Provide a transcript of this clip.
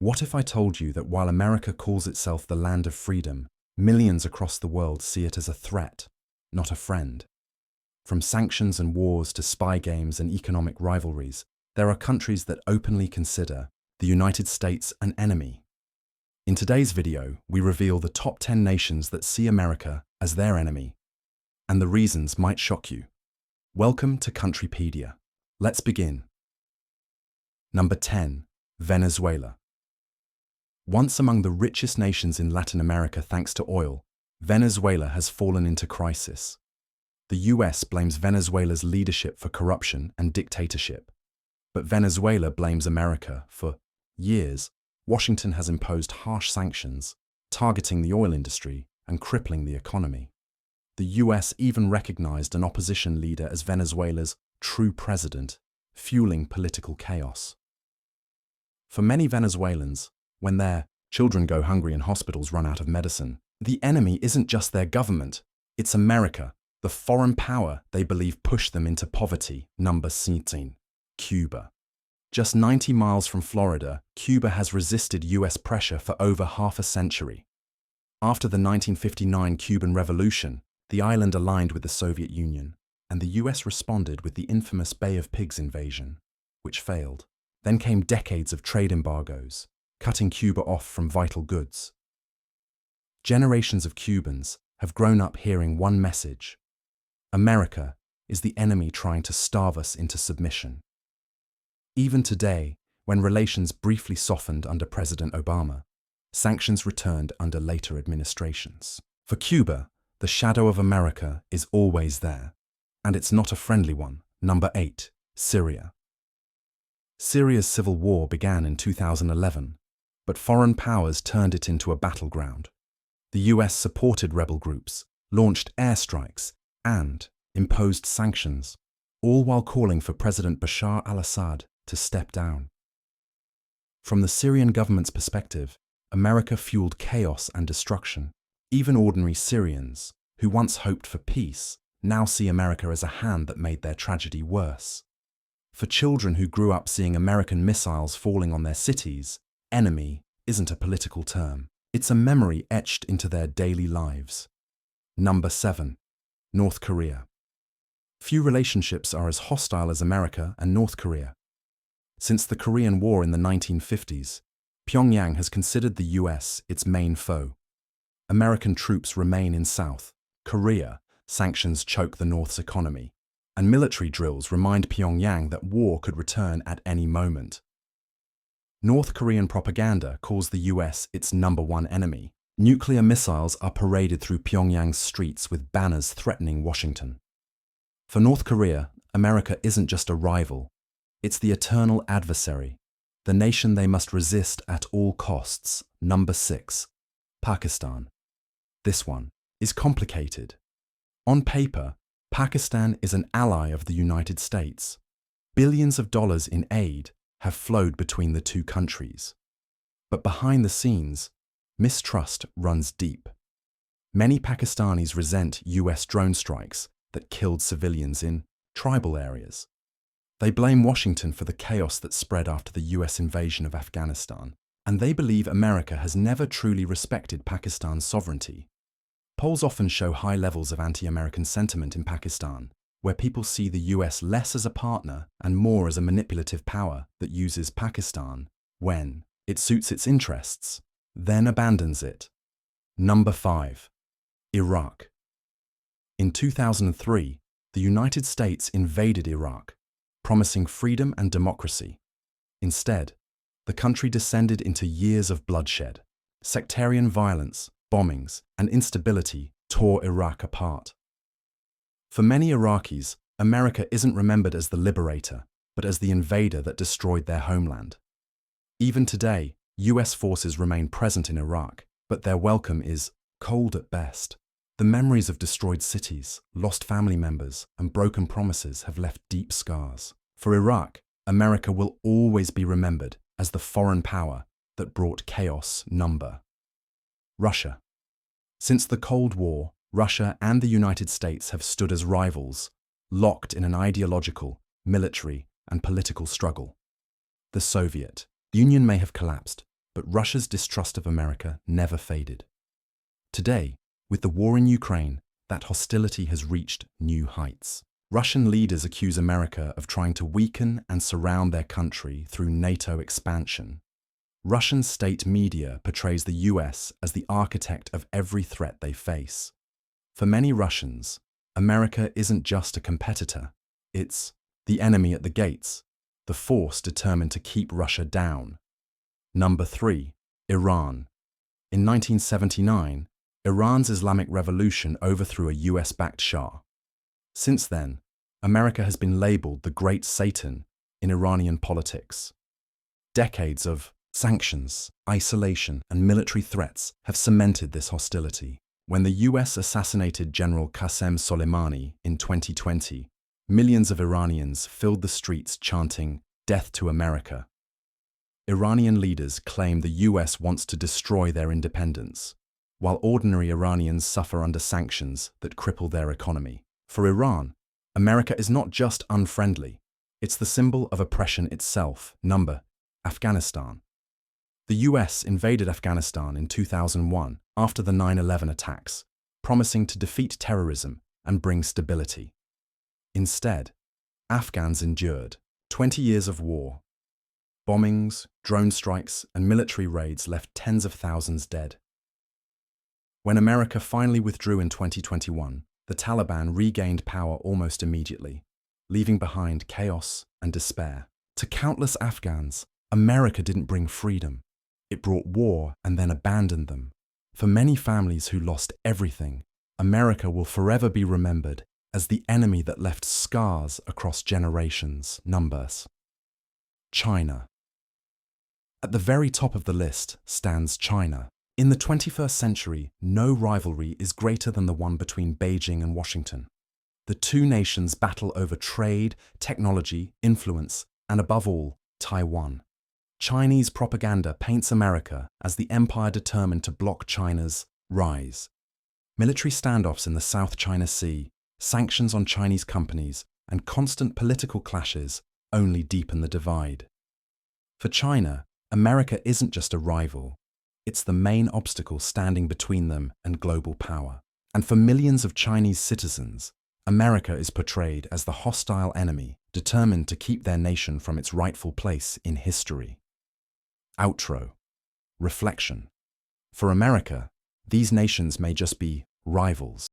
What if I told you that while America calls itself the land of freedom, millions across the world see it as a threat, not a friend? From sanctions and wars to spy games and economic rivalries, there are countries that openly consider the United States an enemy. In today's video, we reveal the top 10 nations that see America as their enemy, and the reasons might shock you. Welcome to Country-pedia. Let's begin. Number 10. Venezuela. Once among the richest nations in Latin America thanks to oil, Venezuela has fallen into crisis. The US blames Venezuela's leadership for corruption and dictatorship. But Venezuela blames America for years. Washington has imposed harsh sanctions, targeting the oil industry and crippling the economy. The US even recognized an opposition leader as Venezuela's true president, fueling political chaos. For many Venezuelans, when their children go hungry and hospitals run out of medicine, the enemy isn't just their government, it's America, the foreign power they believe pushed them into poverty. Number 16. Cuba. Just 90 miles from Florida, Cuba has resisted US pressure for over half a century. After the 1959 Cuban Revolution, the island aligned with the Soviet Union, and the US responded with the infamous Bay of Pigs invasion, which failed. Then came decades of trade embargoes, cutting Cuba off from vital goods. Generations of Cubans have grown up hearing one message: America is the enemy trying to starve us into submission. Even today, when relations briefly softened under President Obama, sanctions returned under later administrations. For Cuba, the shadow of America is always there, and it's not a friendly one. Number 8. Syria. Syria's civil war began in 2011, but foreign powers turned it into a battleground. The US supported rebel groups, launched airstrikes, and imposed sanctions, all while calling for President Bashar al-Assad to step down. From the Syrian government's perspective, America fueled chaos and destruction. Even ordinary Syrians, who once hoped for peace, now see America as a hand that made their tragedy worse. For children who grew up seeing American missiles falling on their cities, enemy isn't a political term. It's a memory etched into their daily lives. Number 7. North Korea. Few relationships are as hostile as America and North Korea. Since the Korean War in the 1950s, Pyongyang has considered the US its main foe. American troops remain in South Korea, sanctions choke the North's economy, and military drills remind Pyongyang that war could return at any moment. North Korean propaganda calls the US its number one enemy. Nuclear missiles are paraded through Pyongyang's streets with banners threatening Washington. For North Korea, America isn't just a rival, it's the eternal adversary, the nation they must resist at all costs. Number 6. Pakistan. This one is complicated. On paper, Pakistan is an ally of the United States. Billions of dollars in aid have flowed between the two countries. But behind the scenes, mistrust runs deep. Many Pakistanis resent US drone strikes that killed civilians in tribal areas. They blame Washington for the chaos that spread after the US invasion of Afghanistan, and they believe America has never truly respected Pakistan's sovereignty. Polls often show high levels of anti-American sentiment in Pakistan, where people see the US less as a partner and more as a manipulative power that uses Pakistan when it suits its interests, then abandons it. Number 5. Iraq. In 2003, the United States invaded Iraq, promising freedom and democracy. Instead, the country descended into years of bloodshed. Sectarian violence, bombings, and instability tore Iraq apart. For many Iraqis, America isn't remembered as the liberator, but as the invader that destroyed their homeland. Even today, US forces remain present in Iraq, but their welcome is cold at best. The memories of destroyed cities, lost family members, and broken promises have left deep scars. For Iraq, America will always be remembered as the foreign power that brought chaos. Number. Russia. Since the Cold War, Russia and the United States have stood as rivals, locked in an ideological, military, and political struggle. The Soviet Union may have collapsed, but Russia's distrust of America never faded. Today, with the war in Ukraine, that hostility has reached new heights. Russian leaders accuse America of trying to weaken and surround their country through NATO expansion. Russian state media portrays the US as the architect of every threat they face. For many Russians, America isn't just a competitor, it's the enemy at the gates, the force determined to keep Russia down. Number 3. Iran. In 1979, Iran's Islamic Revolution overthrew a US-backed Shah. Since then, America has been labeled the Great Satan in Iranian politics. Decades of sanctions, isolation, and military threats have cemented this hostility. When the US assassinated General Qasem Soleimani in 2020, millions of Iranians filled the streets chanting, "Death to America." Iranian leaders claim the US wants to destroy their independence, while ordinary Iranians suffer under sanctions that cripple their economy. For Iran, America is not just unfriendly, it's the symbol of oppression itself. Number, Afghanistan. The US invaded Afghanistan in 2001 after the 9/11 attacks, promising to defeat terrorism and bring stability. Instead, Afghans endured 20 years of war. Bombings, drone strikes, and military raids left tens of thousands dead. When America finally withdrew in 2021, the Taliban regained power almost immediately, leaving behind chaos and despair. To countless Afghans, America didn't bring freedom. It brought war and then abandoned them. For many families who lost everything, America will forever be remembered as the enemy that left scars across generations. Numbers. China. At the very top of the list stands China. In the 21st century, no rivalry is greater than the one between Beijing and Washington. The two nations battle over trade, technology, influence, and above all, Taiwan. Chinese propaganda paints America as the empire determined to block China's rise. Military standoffs in the South China Sea, sanctions on Chinese companies, and constant political clashes only deepen the divide. For China, America isn't just a rival. It's the main obstacle standing between them and global power. And for millions of Chinese citizens, America is portrayed as the hostile enemy, determined to keep their nation from its rightful place in history. Outro. Reflection. For America, these nations may just be rivals,